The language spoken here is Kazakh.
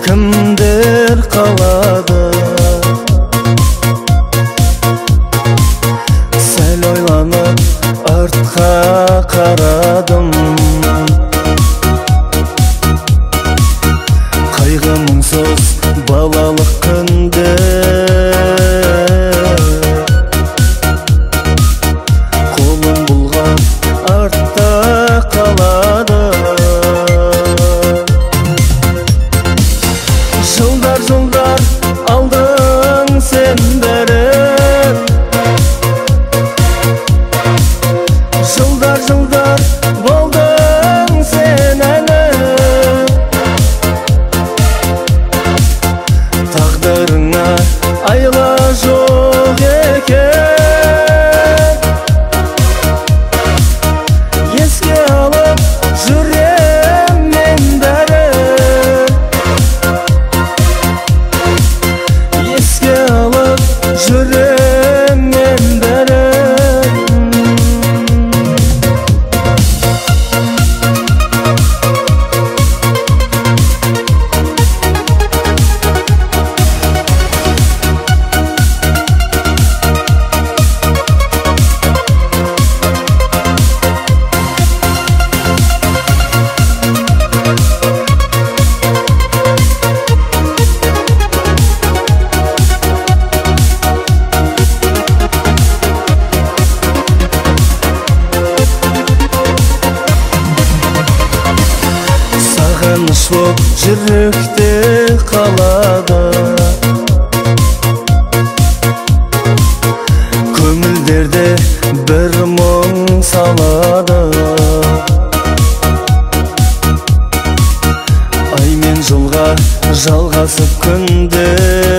Kimdir kalады? Sel oylanıp artqa qaradım. Kaygı muңсыз балалық күнде қолым бұлғап артта қалады. Жылдар жылдар алдың сен беріп, жылдар жылдар болдың сен әлі. Тағдырыңа айла жоқ екен, еске алып жүрем мен бәрі. Еске алып жүрем мен бәрі. Сағыныш боп жүректе қалады, көңілдерде бір мұң салады. Ай мен жылға жалғасып күндер